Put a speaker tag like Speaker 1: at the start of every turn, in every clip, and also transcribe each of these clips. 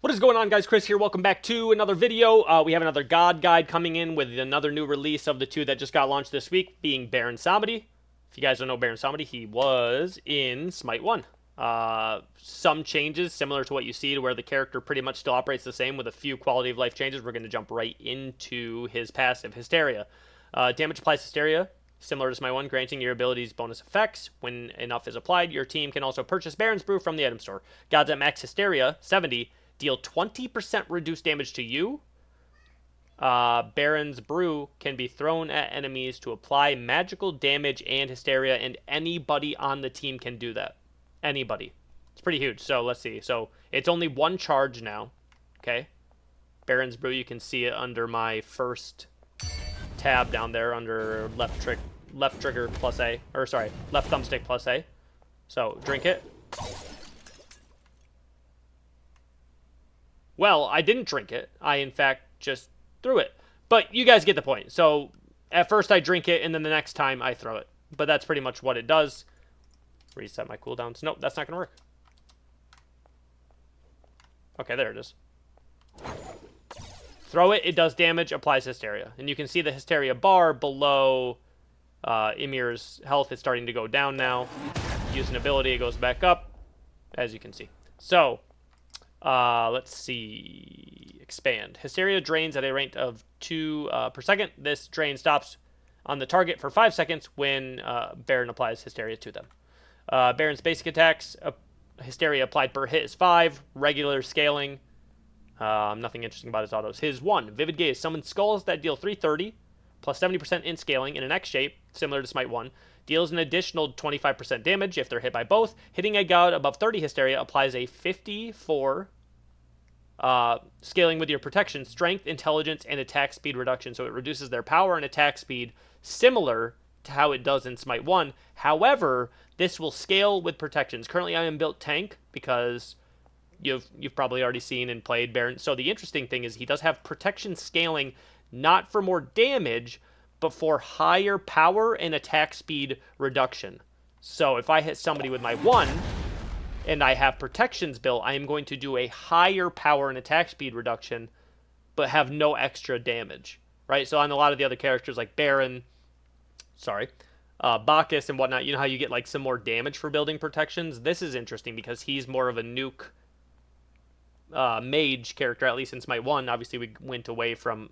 Speaker 1: What is going on, guys? Chris here. Welcome back to another video. We have another God Guide coming in with another new release of the two that just got launched this week, being Samedi. If you guys don't know Samedi, he was in Smite 1. Some changes similar to what you see, to where the character pretty much still operates the same with a few quality of life changes. We're going to jump right into his passive, Hysteria. Damage applies Hysteria, similar to Smite 1, granting your abilities bonus effects. When enough is applied, your team can also purchase Baron's Brew from the item store. Gods at max Hysteria, 70, deal 20% reduced damage to you. Baron's Brew can be thrown at enemies to apply magical damage and Hysteria, and anybody on the team can do that. Anybody. It's pretty huge. So let's see. So it's only one charge now. Okay. Baron's Brew, you can see it under my first tab down there under left trigger plus A. Or sorry, left thumbstick plus A. So drink it. Well, I didn't drink it. I, in fact, just threw it. But you guys get the point. So, at first I drink it, and then the next time I throw it. But that's pretty much what it does. Reset my cooldowns. Nope, that's not going to work. Okay, there it is. Throw it, it does damage, applies Hysteria. And you can see the Hysteria bar below Ymir's health is starting to go down now. Use an ability, it goes back up, as you can see. So, let's see. Expand. Hysteria drains at a rate of 2 per second. This drain stops on the target for 5 seconds when Baron applies Hysteria to them. Baron's basic attacks, Hysteria applied per hit is 5. Regular scaling. Nothing interesting about his autos. His 1. Vivid Gaze. Summons skulls that deal 330 plus 70% in scaling in an X shape, similar to Smite 1. Deals an additional 25% damage if they're hit by both. Hitting a god above 30 Hysteria applies a 54 scaling with your protection, strength, intelligence, and attack speed reduction. So it reduces their power and attack speed, similar to how it does in Smite 1. However, this will scale with protections. Currently, I am built tank because you've probably already seen and played Baron. So the interesting thing is he does have protection scaling, not for more damage, but for higher power and attack speed reduction. So if I hit somebody with my 1, and I have protections built, I am going to do a higher power and attack speed reduction, but have no extra damage, right? So on a lot of the other characters like Baron, Bacchus and whatnot, you know how you get like some more damage for building protections? This is interesting because he's more of a nuke mage character, at least in Smite 1. Obviously, we went away from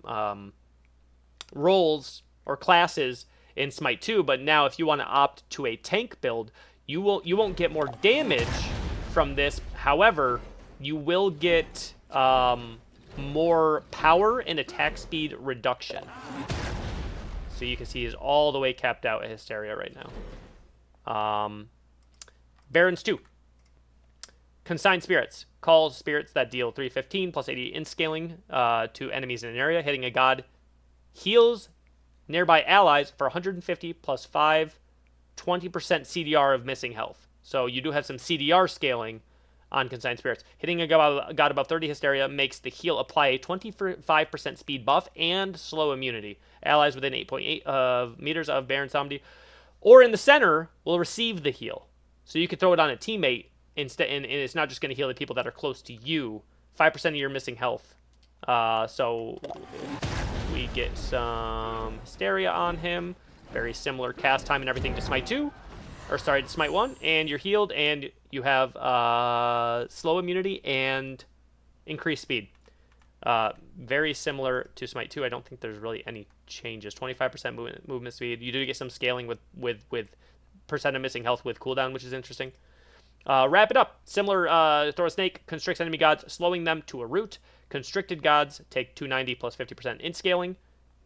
Speaker 1: roles or classes in Smite 2, but now if you want to opt to a tank build, you won't get more damage from this. However, you will get more power and attack speed reduction. So you can see he's all the way capped out at Hysteria right now. Baron's 2. Consign Spirits. Call spirits that deal 315 plus 80 in scaling to enemies in an area. Hitting a god heals nearby allies for 150 plus 5, 20% CDR of missing health. So you do have some CDR scaling on Consigned Spirits. Hitting a god above 30 Hysteria makes the heal apply a 25% speed buff and slow immunity. Allies within 8.8 meters of Baron Samedi or in the center will receive the heal. So you could throw it on a teammate instead, and it's not just going to heal the people that are close to you. 5% of your missing health. So we get some Hysteria on him. Very similar cast time and everything to Smite 2. Or sorry, to Smite 1. And you're healed, and you have slow immunity and increased speed. Very similar to Smite 2. I don't think there's really any changes. 25% movement speed. You do get some scaling with percent of missing health with cooldown, which is interesting. Wrap it up. Similar, throw a snake, constricts enemy gods, slowing them to a root. Constricted gods take 290 plus 50% in scaling.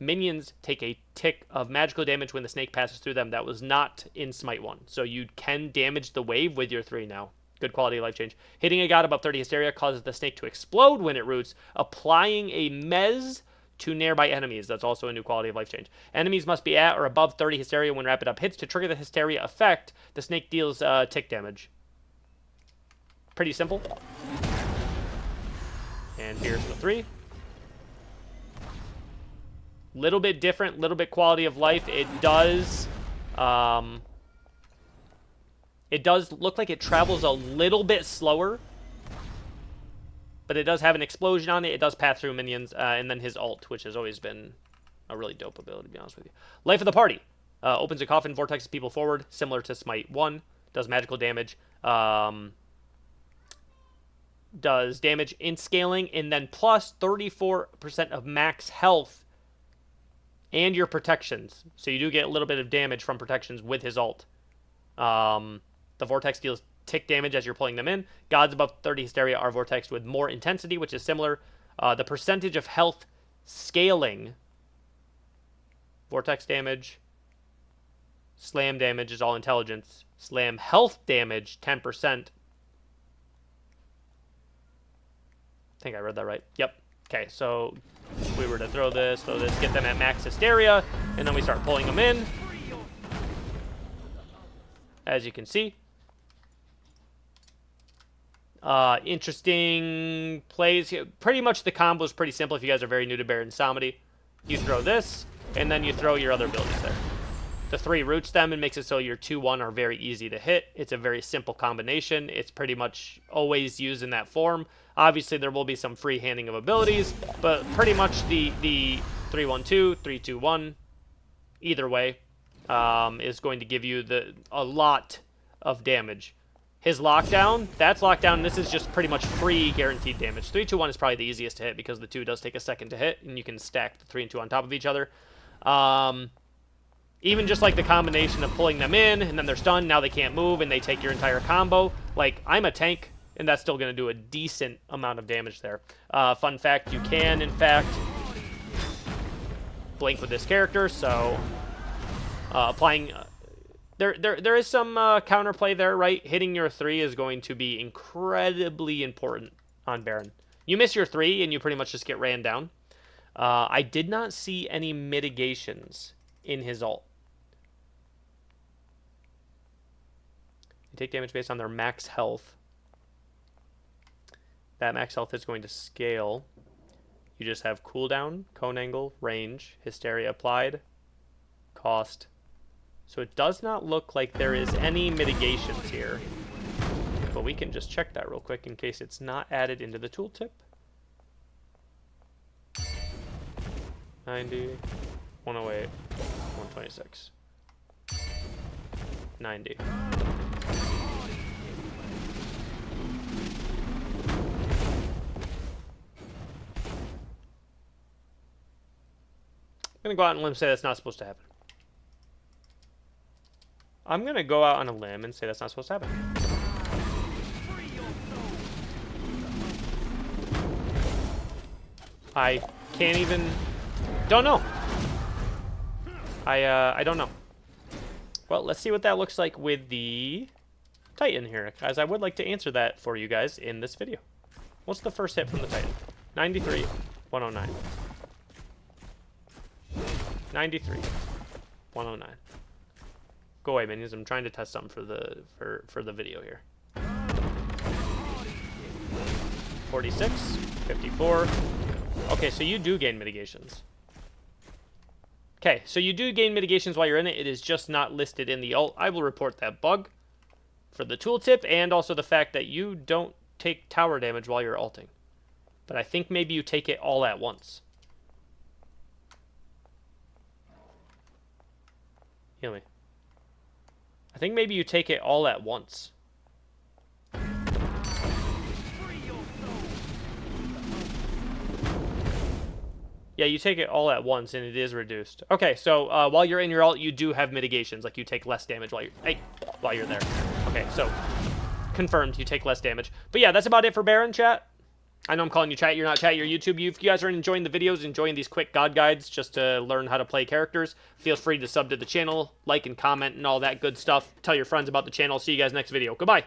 Speaker 1: Minions take a tick of magical damage when the snake passes through them. That was not in Smite 1. So you can damage the wave with your 3 now. Good quality of life change. Hitting a god above 30 Hysteria causes the snake to explode when it roots, applying a mez to nearby enemies. That's also a new quality of life change. Enemies must be at or above 30 Hysteria when Wrap It Up hits. To trigger the Hysteria effect, the snake deals tick damage. Pretty simple. And here's the 3. Little bit different, little bit quality of life. It does look like it travels a little bit slower but it does have an explosion on it. It does path through minions, and then his ult, which has always been a really dope ability, to be honest with you. Life of the party. Opens a coffin, vortexes people forward, similar to Smite 1. Does magical damage. Does damage in scaling, and then plus 34% of max health and your protections. So you do get a little bit of damage from protections with his ult. The vortex deals tick damage as you're pulling them in. Gods above 30 hysteria are vortexed with more intensity, which is similar. The percentage of health scaling. Vortex damage. Slam damage is all intelligence. Slam health damage, 10%. I think I read that right. Yep. Okay, so if we were to throw this, get them at max hysteria, and then we start pulling them in. As you can see. Interesting plays here. Pretty much the combo is pretty simple if you guys are very new to Baron Samedi. You throw this, and then you throw your other abilities there. The 3 roots them and makes it so your 2-1 are very easy to hit. It's a very simple combination. It's pretty much always used in that form. Obviously, there will be some free handing of abilities, but pretty much the 3-1-2, 3-2-1, either way, is going to give you a lot of damage. His lockdown, that's lockdown. This is just pretty much free guaranteed damage. 3-2-1 is probably the easiest to hit because the 2 does take a second to hit, and you can stack the 3 and 2 on top of each other. Even just like the combination of pulling them in, and then they're stunned, now they can't move, and they take your entire combo. Like, I'm a tank, and that's still going to do a decent amount of damage there. Fun fact, you can, in fact, blink with this character, so applying... There is some counterplay there, right? Hitting your 3 is going to be incredibly important on Baron. You miss your 3, and you pretty much just get ran down. I did not see any mitigations in his ult. You take damage based on their max health. That max health is going to scale. You just have cooldown, cone angle, range, hysteria applied, cost. So it does not look like there is any mitigations here. But we can just check that real quick in case it's not added into the tooltip. 90, 108, 126, 90. I'm going to go out on a limb and say that's not supposed to happen. I'm going to go out on a limb and say that's not supposed to happen. I can't even... Don't know. I don't know. Well, let's see what that looks like with the Titan here, as I would like to answer that for you guys in this video. What's the first hit from the Titan? 93, 109. 93, 109. Go away, minions. I'm trying to test something for the video here. 46, 54. Okay, so you do gain mitigations. Okay, so you do gain mitigations while you're in it. It is just not listed in the ult. I will report that bug for the tooltip, and also the fact that you don't take tower damage while you're ulting. But I think maybe you take it all at once. Heal me. I think maybe you take it all at once. Yeah, you take it all at once, and it is reduced. Okay, so while you're in your ult, you do have mitigations. Like, you take less damage while you're there. Okay, so confirmed, you take less damage. But yeah, that's about it for Baron, chat. I know I'm calling you chat. You're not chat. You're YouTube. If you guys are enjoying the videos, enjoying these quick God guides just to learn how to play characters, feel free to sub to the channel, like and comment, and all that good stuff. Tell your friends about the channel. See you guys next video. Goodbye.